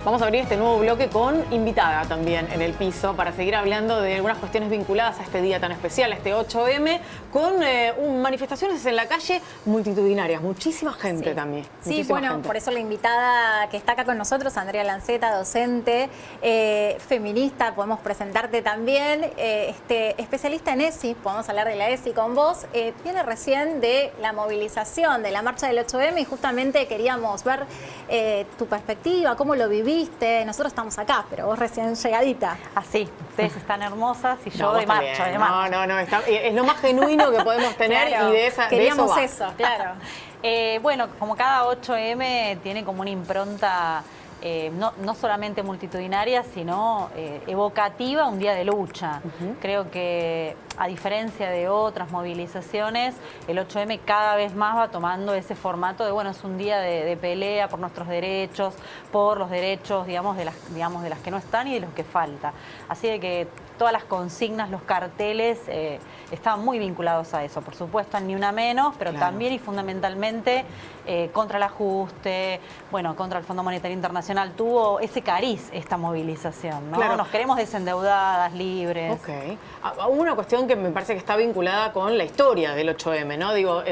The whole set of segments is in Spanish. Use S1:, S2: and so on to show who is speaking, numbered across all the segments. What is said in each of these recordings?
S1: Vamos a abrir este nuevo bloque con invitada también en el piso para seguir hablando de algunas cuestiones vinculadas a este día tan especial, este 8M, con manifestaciones en la calle multitudinarias, muchísima gente también.
S2: Sí, bueno, por eso la invitada que está acá con nosotros, Andrea Lanceta, docente, feminista, podemos presentarte también, especialista en ESI, podemos hablar de la ESI con vos, viene recién de la movilización, de la marcha del 8M y justamente queríamos ver tu perspectiva, cómo lo viviste. Nosotros estamos acá, pero vos recién llegadita.
S3: Así, ustedes están hermosas y yo de marcha,
S1: No, es lo más genuino que podemos tener. Claro, y
S2: queríamos
S1: de eso,
S2: claro.
S3: Bueno, como cada 8M tiene como una impronta no solamente multitudinaria, sino evocativa, un día de lucha. Creo que a diferencia de otras movilizaciones, el 8M cada vez más va tomando ese formato de, bueno, es un día de pelea por nuestros derechos, por los derechos, digamos, de las que no están y de los que falta. Así de que todas las consignas, los carteles, estaban muy vinculados a eso. Por supuesto, Ni Una Menos, pero claro, también y fundamentalmente contra el ajuste, bueno, contra el Fondo Monetario Internacional. Tuvo ese cariz esta movilización, ¿no?
S1: Claro.
S3: Nos queremos desendeudadas, libres.
S1: Ok. Hubo una cuestión que me parece que está vinculada con la historia del 8M, ¿no? Digo,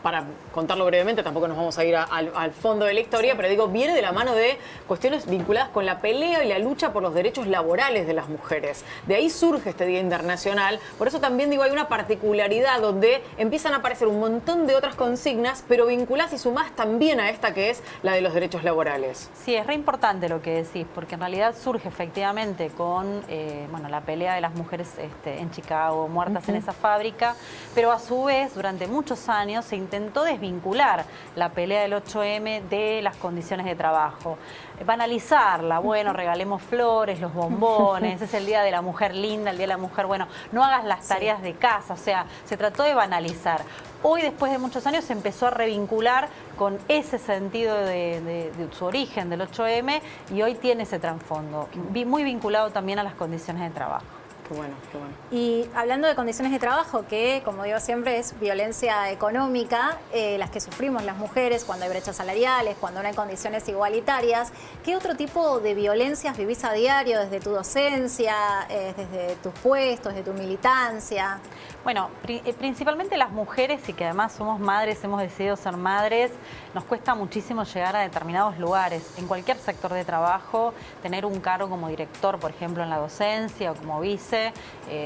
S1: para contarlo brevemente, tampoco nos vamos a ir al fondo de la historia, sí, pero digo, viene de la mano de cuestiones vinculadas con la pelea y la lucha por los derechos laborales de las mujeres. De ahí surge este Día Internacional. Por eso también digo, hay una particularidad donde empiezan a aparecer un montón de otras consignas, pero vinculás y sumás también a esta que es la de los derechos laborales.
S3: Sí, es re importante lo que decís, porque en realidad surge efectivamente con bueno, la pelea de las mujeres en Chicago, muertas en esa fábrica, pero a su vez durante muchos años se intentó desvincular la pelea del 8M de las condiciones de trabajo. Banalizarla, bueno, regalemos flores, los bombones, es el día de la mujer linda, el día de la mujer, bueno, no hagas las tareas de casa, o sea, se trató de banalizar. Hoy, después de muchos años, se empezó a revincular con ese sentido de su origen del 8M y hoy tiene ese trasfondo, muy vinculado también a las condiciones de trabajo.
S1: Qué bueno, qué bueno.
S2: Y hablando de condiciones de trabajo, que como digo siempre es violencia económica, las que sufrimos las mujeres cuando hay brechas salariales, cuando no hay condiciones igualitarias, ¿qué otro tipo de violencias vivís a diario desde tu docencia, desde tus puestos, desde tu militancia?
S3: Bueno, principalmente las mujeres y que además somos madres, hemos decidido ser madres, nos cuesta muchísimo llegar a determinados lugares. En cualquier sector de trabajo, tener un cargo como director, por ejemplo, en la docencia o como vice,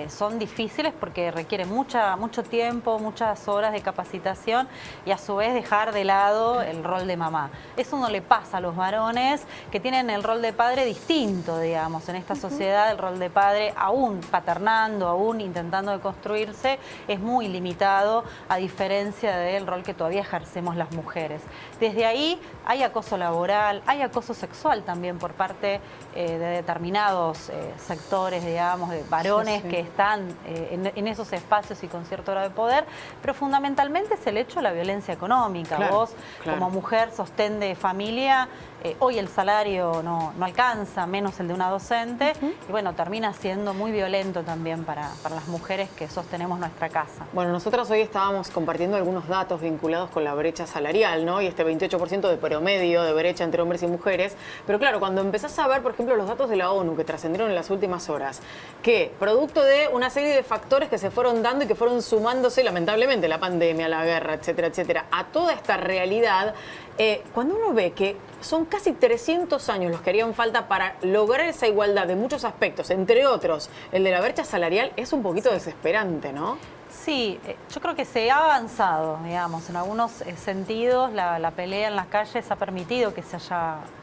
S3: son difíciles porque requieren mucho tiempo, muchas horas de capacitación y a su vez dejar de lado el rol de mamá. Eso no le pasa a los varones que tienen el rol de padre distinto, digamos, en esta sociedad. El rol de padre, aún paternando, aún intentando de construirse, es muy limitado a diferencia del rol que todavía ejercemos las mujeres. Desde ahí hay acoso laboral, hay acoso sexual también por parte de determinados sectores, digamos, de varones que están en esos espacios y con cierto grado de poder, pero fundamentalmente es el hecho de la violencia económica.
S1: Claro,
S3: vos, como mujer, sostén de familia, hoy el salario no alcanza, menos el de una docente, y bueno, termina siendo muy violento también para las mujeres que sostenemos nuestra casa.
S1: Bueno, nosotros hoy estábamos compartiendo algunos datos vinculados con la brecha salarial, ¿no? Y este 28% de promedio de brecha entre hombres y mujeres. Pero claro, cuando empezás a ver, por ejemplo, los datos de la ONU que trascendieron en las últimas horas, que producto de una serie de factores que se fueron dando y que fueron sumándose, lamentablemente, la pandemia, la guerra, etcétera, a toda esta realidad, cuando uno ve que son casi 300 años los que harían falta para lograr esa igualdad de muchos aspectos, entre otros, el de la brecha salarial, es un poquito desesperante, ¿no?
S3: Sí, yo creo que se ha avanzado, digamos, en algunos sentidos la pelea en las calles ha permitido que se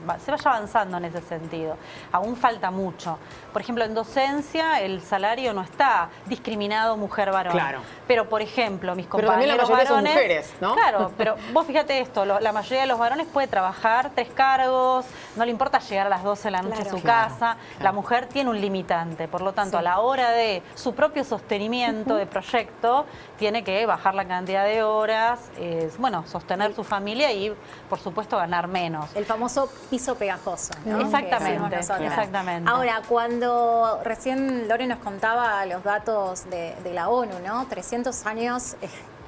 S3: vaya avanzando en ese sentido. Aún falta mucho. Por ejemplo, en docencia el salario no está discriminado mujer-varón.
S1: Claro.
S3: Pero, por ejemplo, mis compañeros
S1: pero también la mayoría
S3: varones,
S1: son mujeres, ¿no?
S3: Claro, pero vos fíjate esto, la mayoría de los varones puede trabajar 3 cargos, no le importa llegar a las 12 de la noche a su casa. La mujer tiene un limitante, por lo tanto, a la hora de su propio sostenimiento de proyecto, tiene que bajar la cantidad de horas, bueno, sostener su familia y, por supuesto, ganar menos.
S2: El famoso piso pegajoso, ¿no?
S3: Exactamente, exactamente.
S2: Ahora, cuando recién Lore nos contaba los datos de la ONU, ¿no? 300 años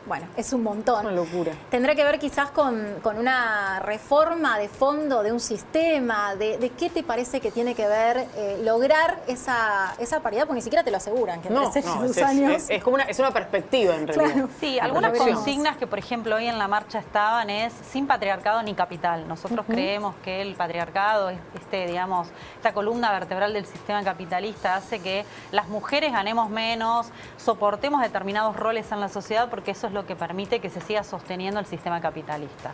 S2: bueno, es un montón.
S1: Una locura.
S2: Tendrá que ver quizás con una reforma de fondo de un sistema, de qué te parece que tiene que ver lograr esa paridad, porque ni siquiera te lo aseguran, que en 3 años...
S1: Es una perspectiva en realidad.
S2: Claro.
S3: Sí, algunas consignas que, por ejemplo, hoy en la marcha estaban es sin patriarcado ni capital. Nosotros creemos que el patriarcado, digamos, esta columna vertebral del sistema capitalista hace que las mujeres ganemos menos, soportemos determinados roles en la sociedad, porque eso es lo que permite que se siga sosteniendo el sistema capitalista.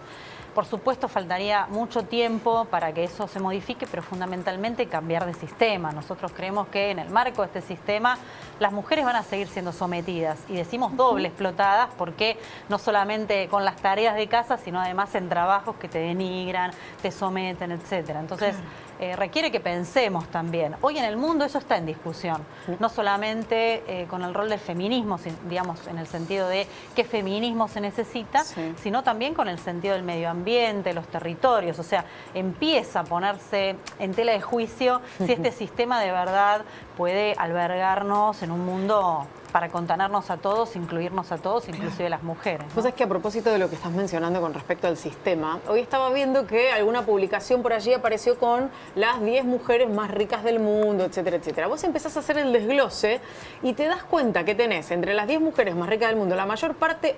S3: Por supuesto, faltaría mucho tiempo para que eso se modifique, pero fundamentalmente cambiar de sistema. Nosotros creemos que en el marco de este sistema las mujeres van a seguir siendo sometidas, y decimos doble explotadas, porque no solamente con las tareas de casa, sino además en trabajos que te denigran, te someten, etcétera. Entonces, requiere que pensemos también. Hoy en el mundo eso está en discusión, no solamente con el rol del feminismo, digamos, en el sentido de qué feminismo se necesita, sino también con el sentido del medio ambiente, los territorios. O sea, empieza a ponerse en tela de juicio si este sistema de verdad puede albergarnos en un mundo para contenernos a todos, incluirnos a todos, inclusive las mujeres, ¿no?
S1: Pues es que a propósito de lo que estás mencionando con respecto al sistema, hoy estaba viendo que alguna publicación por allí apareció con las 10 mujeres más ricas del mundo, etcétera, etcétera. Vos empezás a hacer el desglose y te das cuenta que tenés entre las 10 mujeres más ricas del mundo, la mayor parte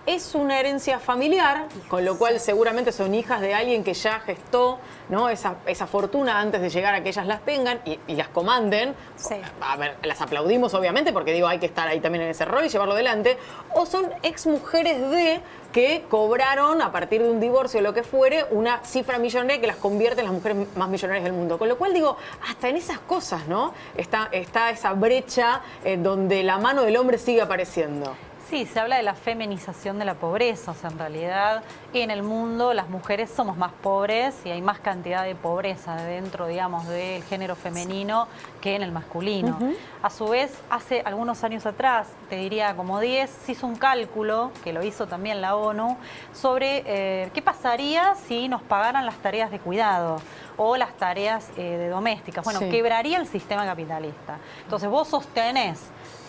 S1: es una herencia familiar, con lo cual seguramente son hijas de alguien que ya gestó, ¿no?, esa fortuna antes de llegar a que ellas las tengan y las comanden.
S2: Sí.
S1: A ver, las aplaudimos obviamente, porque digo, hay que estar ahí también en ese rol y llevarlo adelante. O son exmujeres que cobraron a partir de un divorcio o lo que fuere una cifra millonaria que las convierte en las mujeres más millonarias del mundo. Con lo cual digo, hasta en esas cosas, ¿no?, está esa brecha donde la mano del hombre sigue apareciendo.
S3: Sí, se habla de la feminización de la pobreza. O sea, en realidad en el mundo las mujeres somos más pobres y hay más cantidad de pobreza dentro, digamos, del género femenino que en el masculino. A su vez, hace algunos años atrás, te diría como 10, se hizo un cálculo, que lo hizo también la ONU, sobre qué pasaría si nos pagaran las tareas de cuidado o las tareas de domésticas. Bueno, quebraría el sistema capitalista. Entonces vos sostenés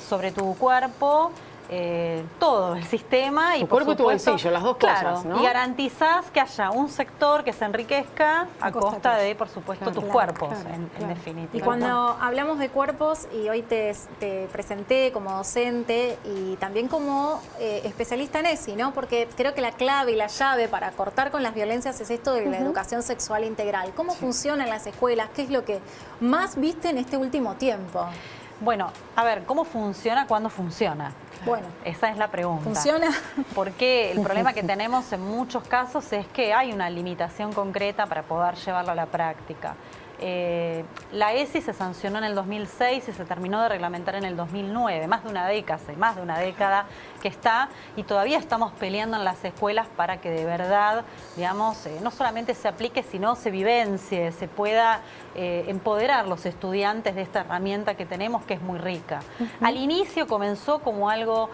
S3: sobre tu cuerpo todo el sistema y
S1: tu
S3: por
S1: cuerpo
S3: supuesto,
S1: y tu bolsillo, las dos cosas, ¿no?
S3: Y garantizás que haya un sector que se enriquezca a costa de, por supuesto, tus cuerpos, en definitiva.
S2: Y cuando hablamos de cuerpos, y hoy te presenté como docente y también como especialista en ESI, ¿no? Porque creo que la clave y la llave para cortar con las violencias es esto de la educación sexual integral. ¿Cómo funciona en las escuelas? ¿Qué es lo que más viste en este último tiempo?
S3: Bueno, a ver, ¿cómo funciona cuando funciona?
S2: Bueno,
S3: esa es la pregunta.
S2: ¿funciona?
S3: Porque el problema que tenemos en muchos casos es que hay una limitación concreta para poder llevarlo a la práctica. La ESI se sancionó en el 2006 y se terminó de reglamentar en el 2009, más de una década que está, y todavía estamos peleando en las escuelas para que de verdad, digamos, no solamente se aplique, sino se vivencie, se pueda empoderar los estudiantes de esta herramienta que tenemos, que es muy rica. Al inicio comenzó como algo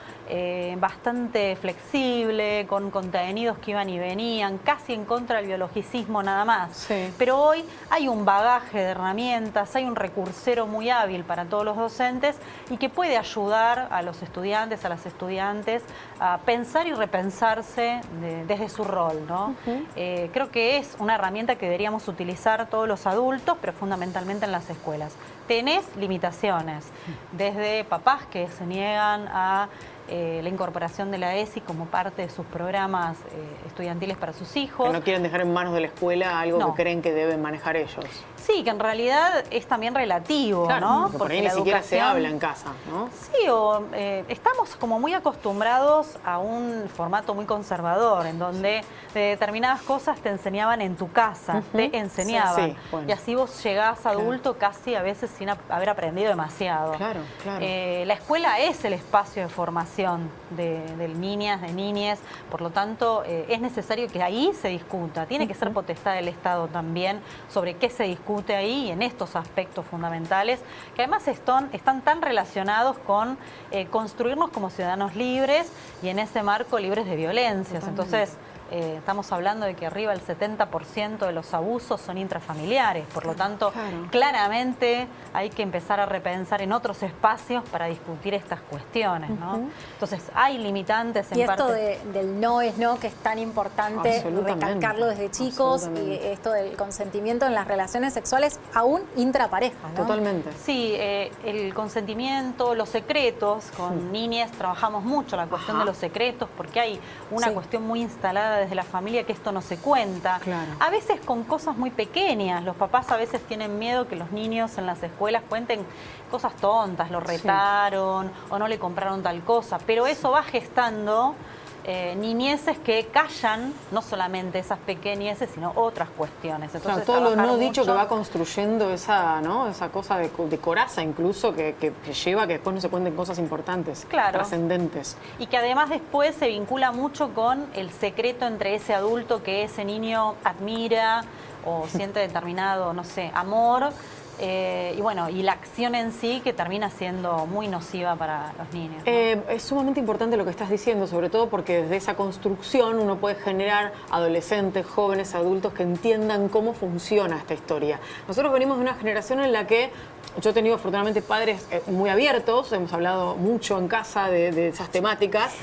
S3: bastante flexible, con contenidos que iban y venían, casi en contra del biologicismo nada más. Pero hoy hay un bagaje de herramientas, hay un recursero muy hábil para todos los docentes y que puede ayudar a los estudiantes, a las estudiantes a pensar y repensarse desde su rol, ¿no? Creo que es una herramienta que deberíamos utilizar todos los adultos, pero fundamentalmente en las escuelas. Tenés limitaciones, desde papás que se niegan a la incorporación de la ESI como parte de sus programas estudiantiles para sus hijos.
S1: Que no quieren dejar en manos de la escuela algo que creen que deben manejar ellos.
S3: Sí, que en realidad es también relativo,
S1: claro,
S3: ¿no?
S1: Porque ni siquiera se habla en casa, ¿no?
S3: Sí, estamos como muy acostumbrados a un formato muy conservador, en donde de determinadas cosas te enseñaban en tu casa, te enseñaban. Bueno. Y así vos llegás adulto casi a veces sin haber aprendido demasiado.
S1: Claro.
S3: La escuela es el espacio de formación de niñas, de niñes, por lo tanto es necesario que ahí se discuta. Tiene que ser potestad del Estado también sobre qué se discute ahí en estos aspectos fundamentales, que además están tan relacionados con construirnos como ciudadanos libres y en ese marco libres de violencias. Entonces, estamos hablando de que arriba del 70% de los abusos son intrafamiliares, por lo tanto, claramente hay que empezar a repensar en otros espacios para discutir estas cuestiones, ¿no? Entonces, hay limitantes en parte.
S2: Y esto del no es no, que es tan importante recalcarlo desde chicos, y esto del consentimiento en las relaciones sexuales, aún intrapareja, ¿no?
S1: Totalmente.
S3: Sí, el consentimiento, los secretos, con niñas trabajamos mucho la cuestión de los secretos, porque hay una cuestión muy instalada desde la familia que esto no se cuenta.
S1: Claro.
S3: A veces con cosas muy pequeñas, los papás a veces tienen miedo que los niños en las escuelas cuenten cosas tontas, lo retaron o no le compraron tal cosa, pero eso va gestando niñeces que callan no solamente esas pequeñeces, sino otras cuestiones. Entonces,
S1: todo lo no dicho que va construyendo esa, ¿no? Esa cosa de coraza incluso que lleva a que después no se cuenten cosas importantes, trascendentes.
S3: Y que además después se vincula mucho con el secreto entre ese adulto que ese niño admira o siente determinado, no sé, amor. Y bueno, y la acción en sí que termina siendo muy nociva para los niños, ¿no?
S1: Es sumamente importante lo que estás diciendo, sobre todo porque desde esa construcción uno puede generar adolescentes, jóvenes, adultos que entiendan cómo funciona esta historia. Nosotros venimos de una generación en la que yo he tenido afortunadamente padres muy abiertos, hemos hablado mucho en casa de esas temáticas.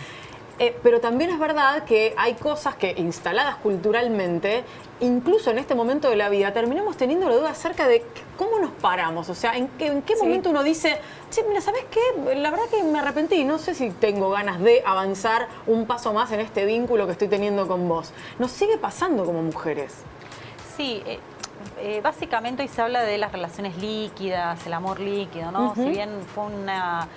S1: Pero también es verdad que hay cosas que instaladas culturalmente, incluso en este momento de la vida, terminamos teniendo la duda acerca de cómo nos paramos. O sea, en qué momento uno dice, che, mira, ¿sabes qué? La verdad que me arrepentí, no sé si tengo ganas de avanzar un paso más en este vínculo que estoy teniendo con vos. Nos sigue pasando como mujeres.
S3: Sí, básicamente hoy se habla de las relaciones líquidas, el amor líquido, ¿no? Si bien fue una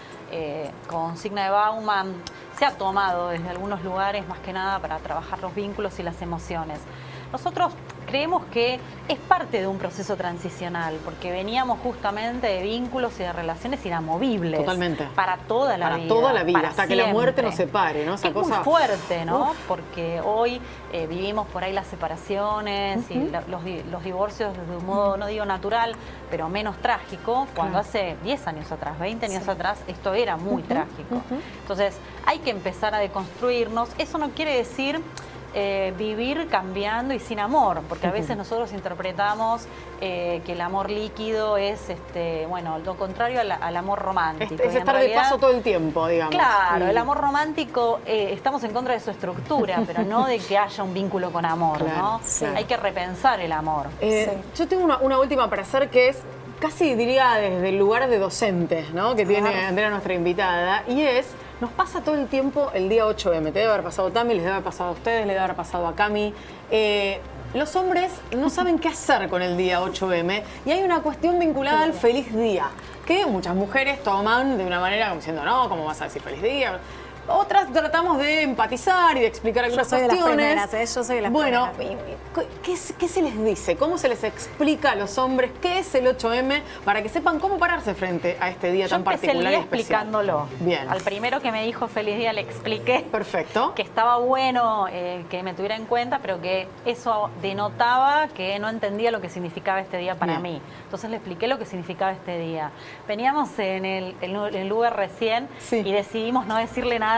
S3: consigna de Bauman, se ha tomado desde algunos lugares más que nada para trabajar los vínculos y las emociones. Nosotros creemos que es parte de un proceso transicional, porque veníamos justamente de vínculos y de relaciones inamovibles.
S1: Totalmente.
S3: Para toda la vida.
S1: Para toda la vida, hasta
S3: siempre.
S1: que la muerte nos separe, ¿no? Esa
S3: es
S1: cosa
S3: muy fuerte, ¿no? Porque hoy vivimos por ahí las separaciones y los divorcios de un modo, no digo natural, pero menos trágico, cuando hace 10 años atrás, 20 años atrás, esto era muy trágico. Entonces, hay que empezar a deconstruirnos. Eso no quiere decir vivir cambiando y sin amor, porque a veces nosotros interpretamos que el amor líquido es bueno, lo contrario al amor romántico.
S1: Es estar de paso todo el tiempo, digamos.
S3: Claro, el amor romántico, estamos en contra de su estructura, pero no de que haya un vínculo con amor, ¿no? Hay que repensar el amor.
S1: Yo tengo una última para hacer, que es casi diría desde el lugar de docente, ¿no? Que tiene Andrea, nuestra invitada, y es: nos pasa todo el tiempo el día 8M. Te debe haber pasado a Tami, les debe haber pasado a ustedes, les debe haber pasado a Cami. Los hombres no saben qué hacer con el día 8M y hay una cuestión vinculada al feliz día, que muchas mujeres toman de una manera como diciendo, no, ¿cómo vas a decir feliz día? Otras tratamos de empatizar y de explicar algunas cuestiones.
S2: Yo soy de las primeras.
S1: Bueno, ¿qué se les dice? ¿Cómo se les explica a los hombres qué es el 8M para que sepan cómo pararse frente a este día tan particular y especial?
S3: Yo empecé el día explicándolo.
S1: Bien.
S3: Al primero que me dijo feliz día le expliqué.
S1: Perfecto.
S3: Que estaba bueno que me tuviera en cuenta, pero que eso denotaba que no entendía lo que significaba este día para mí. Entonces le expliqué lo que significaba este día. Veníamos en el Uber recién y decidimos no decirle nada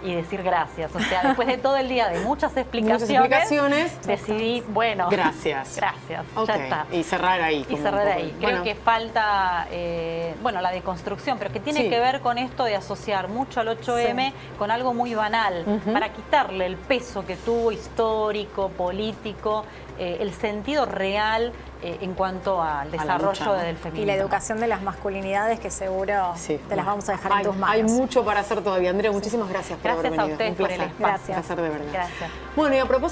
S3: y decir gracias. O sea, después de todo el día de muchas explicaciones decidí, bueno,
S1: gracias.
S3: Gracias,
S1: Okay.
S3: ya está.
S1: Y cerrar ahí.
S3: Y cerrar ahí. Creo
S1: Bueno.
S3: que falta, la deconstrucción, pero que tiene que ver con esto de asociar mucho al 8M con algo muy banal, para quitarle el peso que tuvo histórico, político, el sentido real en cuanto al desarrollo del feminismo.
S2: Y la educación de las masculinidades, que seguro te las vamos a dejar en tus manos.
S1: Hay mucho para hacer todavía. Andrea, muchísimas gracias por haber venido.
S3: Gracias a ustedes por el espacio.
S1: Un placer de verdad.
S3: Gracias.
S1: Bueno, y a propósito